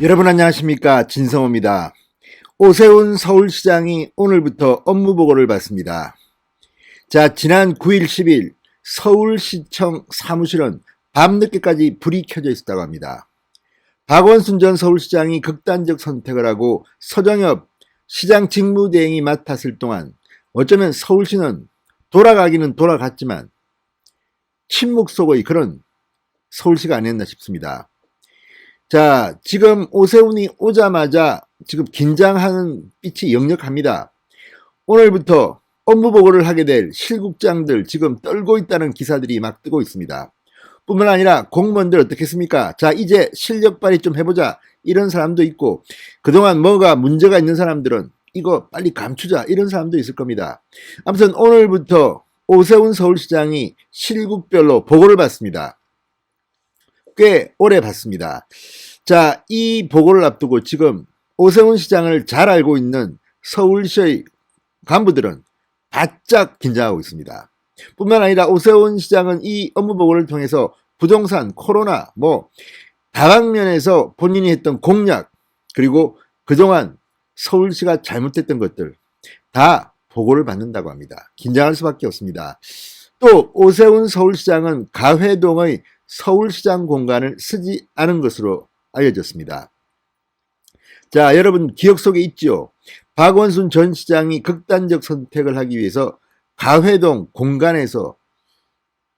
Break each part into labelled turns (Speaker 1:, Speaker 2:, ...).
Speaker 1: 여러분 안녕하십니까, 진성호입니다. 오세훈 서울시장이 오늘부터 업무보고를 받습니다. 자, 지난 9일 10일 서울시청 사무실은 밤늦게까지 불이 켜져 있었다고 합니다. 박원순 전 서울시장이 극단적 선택을 하고 서정엽 시장 직무대행이 맡았을 동안 어쩌면 서울시는 돌아가기는 돌아갔지만 침묵 속의 그런 서울시가 아니었나 싶습니다. 자, 지금 오세훈이 오자마자 지금 긴장하는 빛이 역력합니다. 오늘부터 업무보고를 하게 될 실국장들 지금 떨고 있다는 기사들이 막 뜨고 있습니다. 뿐만 아니라 공무원들 어떻겠습니까? 자, 이제 실력 발휘 좀 해보자, 이런 사람도 있고, 그동안 뭐가 문제가 있는 사람들은 이거 빨리 감추자, 이런 사람도 있을 겁니다. 아무튼 오늘부터 오세훈 서울시장이 실국별로 보고를 받습니다. 꽤 오래 받습니다. 자, 이 보고를 앞두고 지금 오세훈 시장을 잘 알고 있는 서울시의 간부들은 바짝 긴장하고 있습니다. 뿐만 아니라 오세훈 시장은 이 업무 보고를 통해서 부동산, 코로나, 다방면에서 본인이 했던 공약, 그리고 그동안 서울시가 잘못했던 것들 다 보고를 받는다고 합니다. 긴장할 수밖에 없습니다. 또 오세훈 서울시장은 가회동의 서울시장 공간을 쓰지 않은 것으로 알려졌습니다. 자, 여러분 기억 속에 있죠? 박원순 전 시장이 극단적 선택을 하기 위해서 가회동 공간에서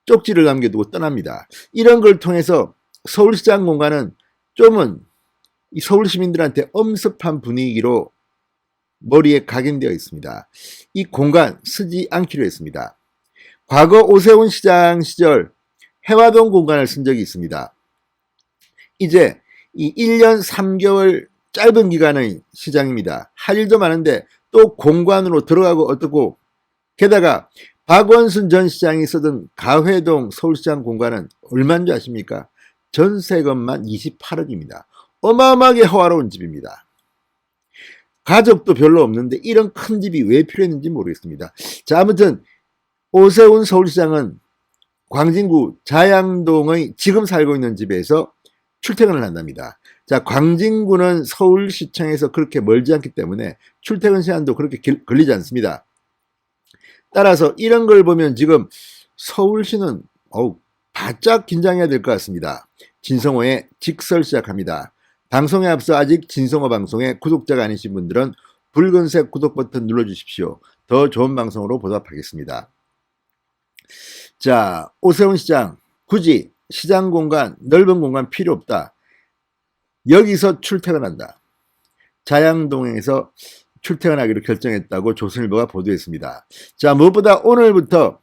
Speaker 1: 쪽지를 남겨두고 떠납니다. 이런 걸 통해서 서울시장 공간은 좀은 이 서울 시민들한테 엄습한 분위기로 머리에 각인되어 있습니다. 이 공간 쓰지 않기로 했습니다. 과거 오세훈 시장 시절 해화동 공간을 쓴 적이 있습니다. 이제 이 1년 3개월 짧은 기간의 시장입니다. 할 일도 많은데 또 공관으로 들어가고 어떻고, 게다가 박원순 전 시장이 쓰던 가회동 서울시장 공간은 얼마인 줄 아십니까? 전세금만 28억입니다. 어마어마하게 호화로운 집입니다. 가족도 별로 없는데 이런 큰 집이 왜 필요했는지 모르겠습니다. 자, 아무튼 오세훈 서울시장은 광진구 자양동의 지금 살고 있는 집에서 출퇴근을 한답니다. 자, 광진구는 서울시청에서 그렇게 멀지 않기 때문에 출퇴근 시간도 그렇게 걸리지 않습니다. 따라서 이런 걸 보면 지금 서울시는 바짝 긴장해야 될 것 같습니다. 진성호의 직설 시작합니다. 방송에 앞서 아직 진성호 방송의 구독자가 아니신 분들은 붉은색 구독 버튼 눌러주십시오. 더 좋은 방송으로 보답하겠습니다. 자, 오세훈 시장 굳이 시장 공간, 넓은 공간 필요 없다. 여기서 출퇴근한다. 자양동에서 출퇴근하기로 결정했다고 조선일보가 보도했습니다. 자, 무엇보다 오늘부터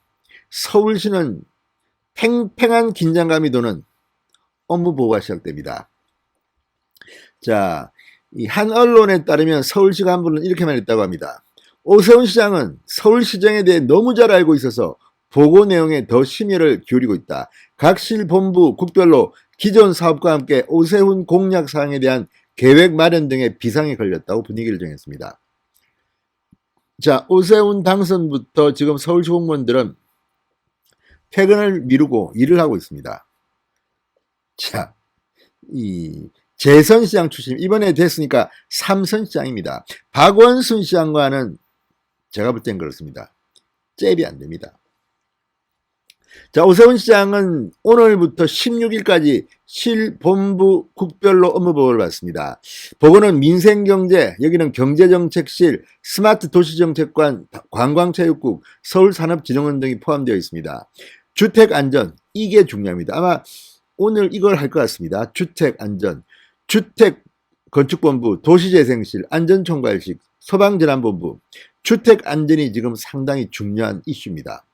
Speaker 1: 서울시는 팽팽한 긴장감이 도는 업무 보고가 시작됩니다. 자, 이 한 언론에 따르면 서울시 간부는 이렇게 말했다고 합니다. 오세훈 시장은 서울시정에 대해 너무 잘 알고 있어서 보고 내용에 더 심혈을 기울이고 있다. 각 실본부 국별로 기존 사업과 함께 오세훈 공약 사항에 대한 계획 마련 등의 비상이 걸렸다고 분위기를 정했습니다. 자, 오세훈 당선부터 지금 서울시 공무원들은 퇴근을 미루고 일을 하고 있습니다. 자, 이 재선시장 출신, 이번에 됐으니까 3선시장입니다. 박원순 시장과는 제가 볼 땐 그렇습니다. 잽이 안 됩니다. 자, 오세훈 시장은 오늘부터 16일까지 실본부 국별로 업무보고를 받습니다. 보고는 민생경제, 여기는 경제정책실, 스마트 도시정책관, 관광체육국, 서울산업진흥원 등이 포함되어 있습니다. 주택안전, 이게 중요합니다. 아마 오늘 이걸 할 것 같습니다. 주택안전, 주택건축본부, 도시재생실, 안전총괄실, 소방재난본부, 주택안전이 지금 상당히 중요한 이슈입니다.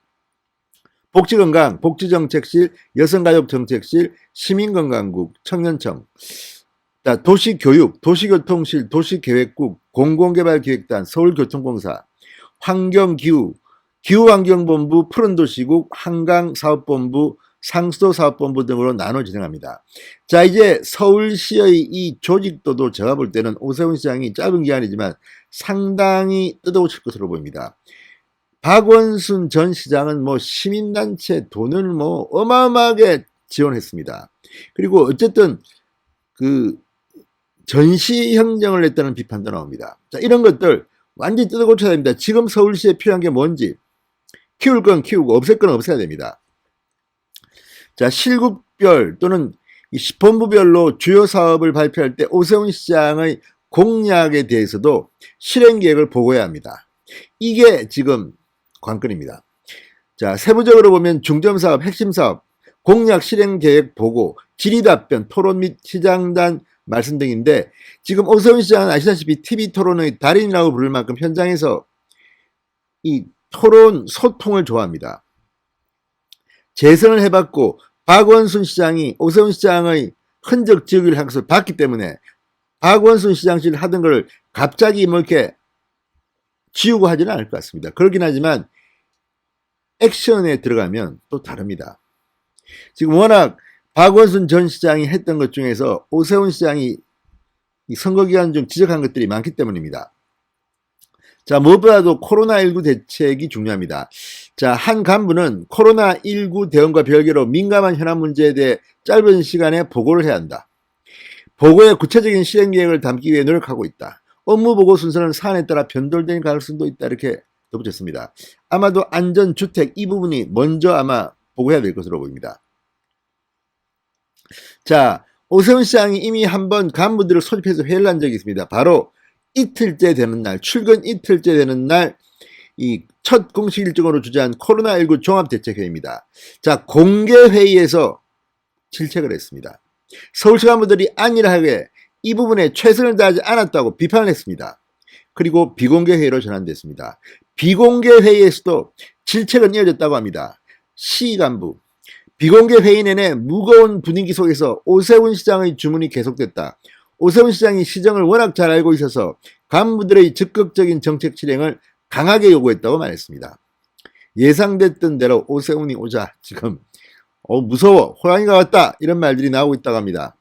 Speaker 1: 복지건강, 복지정책실, 여성가족정책실, 시민건강국, 청년청, 도시교육, 도시교통실, 도시계획국, 공공개발기획단, 서울교통공사, 환경기후, 기후환경본부, 푸른도시국, 한강사업본부, 상수도사업본부 등으로 나눠 진행합니다. 자, 이제 서울시의 이 조직도도 제가 볼 때는 오세훈 시장이 짧은 기간이지만 상당히 뜯어고칠 것으로 보입니다. 박원순 전 시장은 시민단체 돈을 어마어마하게 지원했습니다. 그리고 어쨌든 전시행정을 냈다는 비판도 나옵니다. 자, 이런 것들 완전히 뜯어고쳐야 됩니다. 지금 서울시에 필요한 게 뭔지 키울 건 키우고 없앨 건 없애야 됩니다. 자, 실국별 또는 시본부별로 주요 사업을 발표할 때 오세훈 시장의 공약에 대해서도 실행 계획을 보고해야 합니다. 이게 지금 관건입니다. 자, 세부적으로 보면 중점사업, 핵심사업, 공약 실행 계획 보고, 질의답변, 토론 및 시장단 말씀 등인데 지금 오세훈 시장은 아시다시피 TV 토론의 달인이라고 부를 만큼 현장에서 이 토론 소통을 좋아합니다. 재선을 해봤고 박원순 시장이 오세훈 시장의 흔적 지우기를 한 것을 봤기 때문에 박원순 시장실 하던 걸 갑자기 뭐 이렇게 지우고 하지는 않을 것 같습니다. 그렇긴 하지만 액션에 들어가면 또 다릅니다. 지금 워낙 박원순 전 시장이 했던 것 중에서 오세훈 시장이 선거 기간 중 지적한 것들이 많기 때문입니다. 자, 무엇보다도 코로나19 대책이 중요합니다. 자, 한 간부는 코로나19 대응과 별개로 민감한 현안 문제에 대해 짧은 시간에 보고를 해야 한다. 보고에 구체적인 실행 계획을 담기 위해 노력하고 있다. 업무 보고 순서는 사안에 따라 변동될 가능성도 있다. 이렇게 덧붙였습니다. 아마도 안전주택 이 부분이 먼저 아마 보고해야 될 것으로 보입니다. 자, 오세훈 시장이 이미 한번 간부들을 소집해서 회의를 한 적이 있습니다. 바로 이틀째 되는 날, 출근 이틀째 되는 날, 이 첫 공식 일정으로 주재한 코로나19 종합대책회의입니다. 자, 공개회의에서 질책을 했습니다. 서울시 간부들이 안일하게 이 부분에 최선을 다하지 않았다고 비판을 했습니다. 그리고 비공개 회의로 전환됐습니다. 비공개 회의에서도 질책은 이어졌다고 합니다. 시 간부, 비공개 회의 내내 무거운 분위기 속에서 오세훈 시장의 주문이 계속됐다. 오세훈 시장이 시정을 워낙 잘 알고 있어서 간부들의 적극적인 정책 실행을 강하게 요구했다고 말했습니다. 예상됐던 대로 오세훈이 오자 지금 무서워, 호랑이가 왔다 이런 말들이 나오고 있다고 합니다.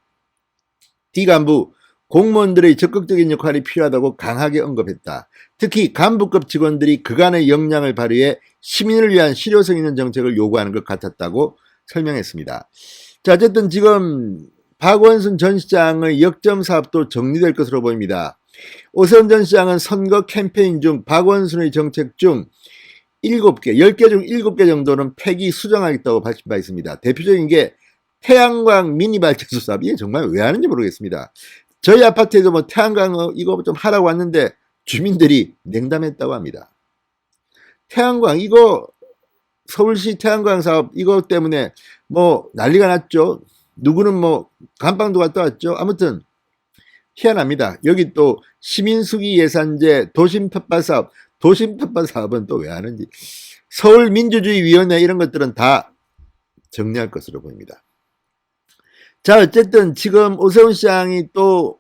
Speaker 1: D 간부, 공무원들의 적극적인 역할이 필요하다고 강하게 언급했다. 특히 간부급 직원들이 그간의 역량을 발휘해 시민을 위한 실효성 있는 정책을 요구하는 것 같았다고 설명했습니다. 자, 어쨌든 지금 박원순 전 시장의 역점 사업도 정리될 것으로 보입니다. 오세훈 전 시장은 선거 캠페인 중 박원순의 정책 중 7개, 10개 중 7개 정도는 폐기 수정하겠다고 밝힌 바 있습니다. 대표적인 게 태양광 미니 발전소 사업. 이게 정말 왜 하는지 모르겠습니다. 저희 아파트에도 뭐 태양광 이거 좀 하라고 왔는데 주민들이 냉담했다고 합니다. 태양광 이거 서울시 태양광 사업 이거 때문에 뭐 난리가 났죠. 누구는 뭐 감방도 갔다 왔죠. 아무튼 희한합니다. 여기 또 시민수기 예산제 도심 텃밭 사업, 도심 텃밭 사업은 또 왜 하는지 서울민주주의위원회 이런 것들은 다 정리할 것으로 보입니다. 자, 어쨌든 지금 오세훈 시장이 또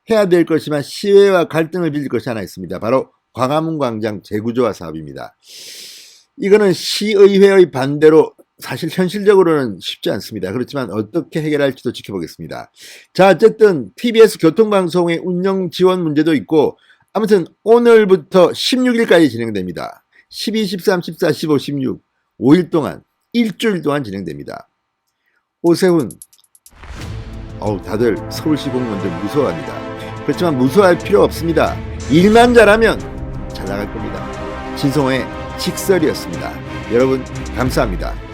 Speaker 1: 해야 될 것이지만 시의회와 갈등을 빚을 것이 하나 있습니다. 바로 광화문 광장 재구조화 사업입니다. 이거는 시의회의 반대로 사실 현실적으로는 쉽지 않습니다. 그렇지만 어떻게 해결할지도 지켜보겠습니다. 자, 어쨌든 TBS 교통방송의 운영 지원 문제도 있고 아무튼 오늘부터 16일까지 진행됩니다. 12, 13, 14, 15, 16 5일 동안 일주일 동안 진행됩니다. 오세훈 다들 서울시 공무원들 무서워합니다. 그렇지만 무서워할 필요 없습니다. 일만 잘하면 잘 나갈 겁니다. 진성호의 직설이었습니다. 여러분 감사합니다.